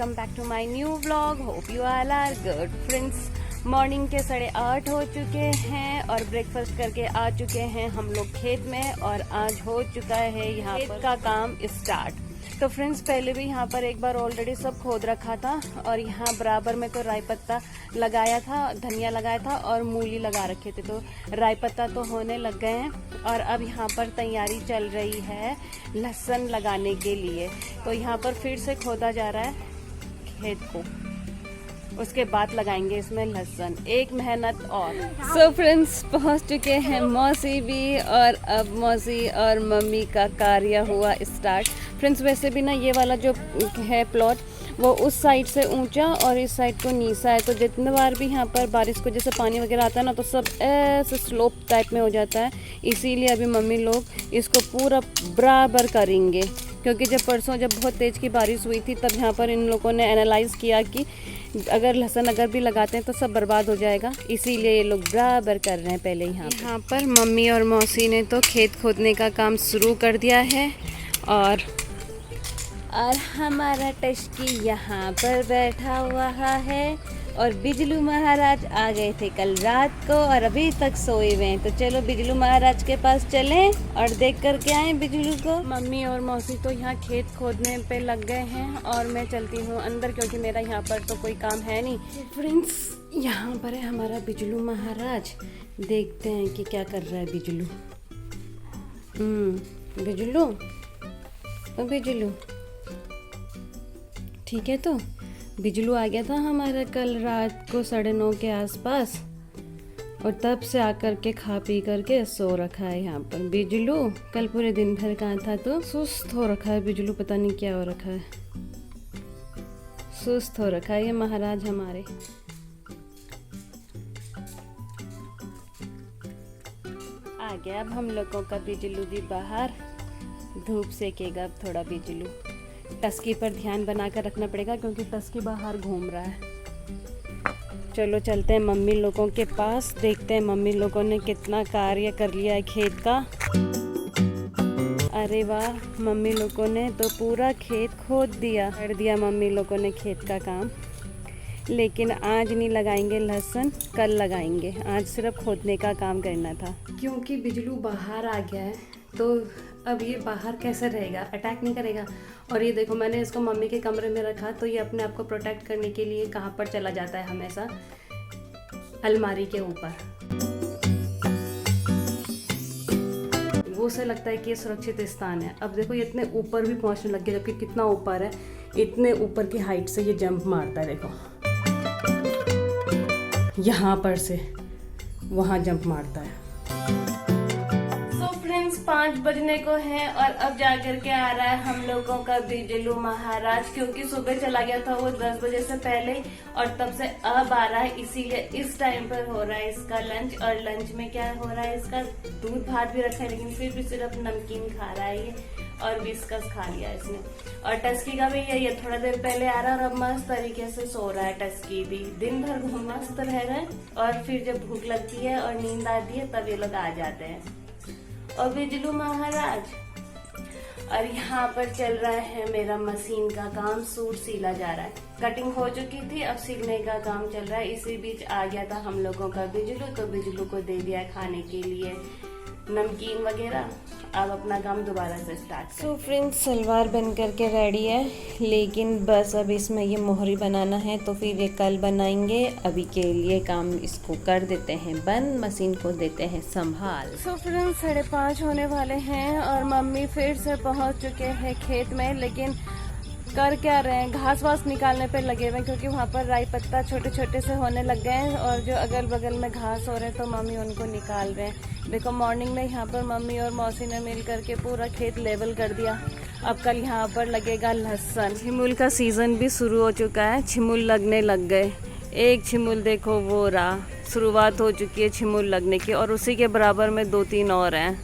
Welcome back to my new vlog. Hope you all are good friends. Morning के 8:30 हो चुके हैं और ब्रेकफास्ट करके आ चुके हैं हम लोग खेत में और आज हो चुका है यहाँ पर का काम स्टार्ट। तो फ्रेंड्स पहले भी यहाँ पर एक बार ऑलरेडी सब खोद रखा था और यहाँ बराबर में तो राई पत्ता लगाया था, धनिया लगाया था और मूली लगा रखे थे। तो राई पत्ता तो होने लग गए हैं और अब यहाँ पर तैयारी चल रही है लहसुन लगाने के लिए। तो यहाँ पर फिर से खोदा जा रहा है खेत को, उसके बाद लगाएंगे इसमें लहसुन। एक मेहनत और। सो फ्रेंड्स पहुँच चुके हैं मौसी भी और अब मौसी और मम्मी का कार्य हुआ स्टार्ट। फ्रेंड्स वैसे भी ना ये वाला जो है प्लॉट वो उस साइड से ऊंचा और इस साइड को नीचा है, तो जितने बार भी यहाँ पर बारिश को जैसे पानी वगैरह आता है ना तो सब ऐसे स्लोप टाइप में हो जाता है। इसीलिए अभी मम्मी लोग इसको पूरा बराबर करेंगे, क्योंकि जब परसों जब बहुत तेज़ की बारिश हुई थी तब यहाँ पर इन लोगों ने एनालाइज़ किया कि अगर लहसुन अगर भी लगाते हैं तो सब बर्बाद हो जाएगा, इसीलिए ये लोग बराबर कर रहे हैं। पहले यहाँ पर मम्मी और मौसी ने तो खेत खोदने का काम शुरू कर दिया है और हमारा टशकी यहाँ पर बैठा हुआ है और बिजलू महाराज आ गए थे कल रात को और अभी तक सोए हुए हैं। तो चलो बिजलू महाराज के पास चलें और देख कर के आए बिजलू को। मम्मी और मौसी तो यहाँ खेत खोदने पे लग गए हैं और मैं चलती हूँ अंदर, क्योंकि मेरा यहाँ पर तो कोई काम है नहीं। फ्रेंड्स यहाँ पर है हमारा बिजलू महाराज, देखते हैं कि क्या कर रहा है बिजलू। बिजलू बिजलू ठीक है। तो बिजलू आ गया था हमारा कल रात को 9:30 के आसपास और तब से आकर के खा पी करके सो रखा है यहाँ पर। बिजलू कल पूरे दिन भर कहाँ था, तो सुस्त हो रखा है बिजलू, पता नहीं क्या हो रखा है, सुस्त हो रखा है ये महाराज हमारे। आ गया अब हम लोगों का बिजलू भी बाहर, धूप सेकेगा अब थोड़ा बिजलू। टस्की पर ध्यान बनाकर रखना पड़ेगा क्योंकि टस्की बाहर घूम रहा है। चलो चलते हैं मम्मी लोगों के पास, देखते हैं मम्मी लोगों ने कितना कार्य कर लिया है खेत का। अरे वाह, मम्मी लोगों ने तो पूरा खेत खोद दिया, कर दिया मम्मी लोगों ने खेत का काम। लेकिन आज नहीं लगाएंगे लहसुन, कल लगाएंगे, आज सिर्फ खोदने का काम करना था। क्योंकि बिजलू बाहर आ गया है तो अब ये बाहर कैसे रहेगा, अटैक नहीं करेगा। और ये देखो मैंने इसको मम्मी के कमरे में रखा तो ये अपने आप को प्रोटेक्ट करने के लिए कहाँ पर चला जाता है, हमेशा अलमारी के ऊपर। वो उसे लगता है कि ये सुरक्षित स्थान है। अब देखो ये इतने ऊपर भी पहुँचने लग गया, जबकि कितना ऊपर है, इतने ऊपर की हाइट से ये जंप मारता है। देखो यहाँ पर से वहाँ जंप मारता है। 5 बजने को है और अब जाकर के आ रहा है हम लोगों का बिजलू महाराज, क्योंकि सुबह चला गया था वो 10 बजे से पहले और तब से अब आ रहा है, इसीलिए इस टाइम पर हो रहा है इसका लंच। और लंच में क्या हो रहा है, इसका दूध भात भी रखा है लेकिन फिर भी सिर्फ नमकीन खा रहा है ये, और बिस्कस खा लिया इसने। और टस्की का भी यही है, थोड़ा देर पहले आ रहा है और अब मस्त तरीके से सो रहा है। टस्की भी दिन भर मस्त रह रहा है और फिर जब भूख लगती है और नींद आती है तब ये लोग आ जाते हैं। और बिजलू महाराज, और यहाँ पर चल रहा है मेरा मशीन का काम, सूट सीला जा रहा है। कटिंग हो चुकी थी, अब सीखने का काम चल रहा है। इसी बीच आ गया था हम लोगों का बिजलू, तो बिजलू को दे दिया खाने के लिए नमकीन वगैरह। अब अपना काम दोबारा से स्टार्ट। सो फ्रेंड्स सलवार बन करके रेडी है, लेकिन बस अब इसमें ये मोहरी बनाना है तो फिर ये कल बनाएंगे। अभी के लिए काम इसको कर देते हैं बंद, मशीन को देते हैं संभाल। सो फ्रेंड्स 5:30 होने वाले हैं और मम्मी फिर से पहुंच चुके हैं खेत में, लेकिन कर क्या रहे हैं, घास वास निकालने पे लगे हुए हैं, क्योंकि वहाँ पर राई पत्ता छोटे छोटे से होने लग गए हैं और जो अगल बगल में घास हो रहे हैं तो मम्मी उनको निकाल रहे हैं। देखो मॉर्निंग में यहाँ पर मम्मी और मौसी ने मिल करके पूरा खेत लेवल कर दिया। अब कल यहाँ पर लगेगा लहसुन। छिमुल का सीज़न भी शुरू हो चुका है, छिमुल लगने लग गए। एक छिमुल देखो वो रहा, शुरुआत हो चुकी है छिमुल लगने की, और उसी के बराबर में 2-3 और हैं।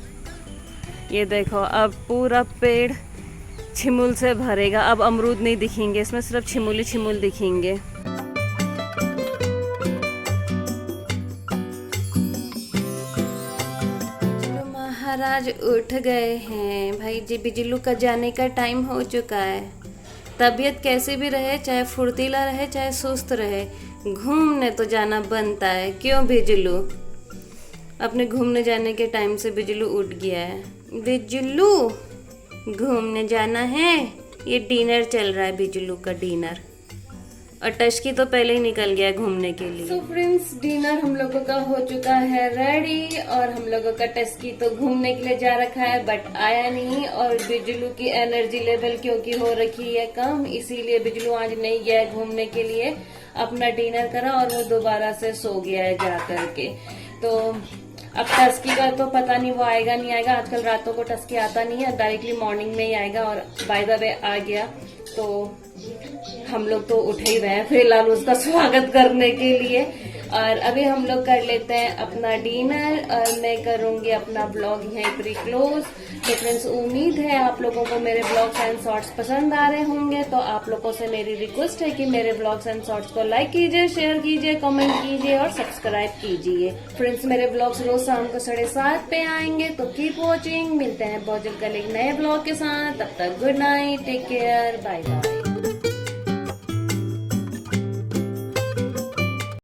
ये देखो अब पूरा पेड़ छिमुल से भरेगा, अब अमरूद नहीं दिखेंगे इसमें, सिर्फ छिमुल ही छिमुल दिखेंगे। बिजलू महाराज उठ गए हैं भाई जी, बिजलू का जाने का टाइम हो चुका है। तबीयत कैसी भी रहे, चाहे फुर्तीला रहे चाहे सुस्त रहे, घूमने तो जाना बनता है। क्यों बिजलू? अपने घूमने जाने के टाइम से बिजलू उठ गया है। बिजलू घूमने जाना है, ये डिनर चल रहा है बिजलू का डिनर। और टशकी तो पहले ही निकल गया घूमने के लिए। सो फ्रेंड्स, डिनर हम लोगों का हो चुका है रेडी और हम लोगों का टशकी तो घूमने के लिए जा रखा है बट आया नहीं। और बिजलू की एनर्जी लेवल क्योंकि हो रखी है कम, इसीलिए बिजलू आज नहीं गया घूमने के लिए। अपना डिनर करा और वो दोबारा से सो गया है जा करके। तो अब टस्की का तो पता नहीं वो आएगा नहीं आएगा। आजकल रातों को टस्की आता नहीं है, डायरेक्टली मॉर्निंग में ही आएगा। और बाय द वे आ गया तो हम लोग तो उठे ही रहे हैं फिलहाल उसका स्वागत करने के लिए। और अभी हम लोग कर लेते हैं अपना डिनर और मैं करूंगी अपना ब्लॉग यहीं पर क्लोज। तो फ्रेंड्स, उम्मीद है आप लोगों को मेरे ब्लॉग्स एंड शॉर्ट्स पसंद आ रहे होंगे। तो आप लोगों से मेरी रिक्वेस्ट है कि मेरे ब्लॉग्स एंड शॉर्ट्स को लाइक कीजिए, शेयर कीजिए, कमेंट कीजिए और सब्सक्राइब कीजिए। फ्रेंड्स, मेरे ब्लॉग्स रोज शाम को 7:30 पे आएंगे, तो कीप वॉचिंग। मिलते हैं बहुत जल्द कल एक नए ब्लॉग के साथ। तब तक good night, take care, bye bye.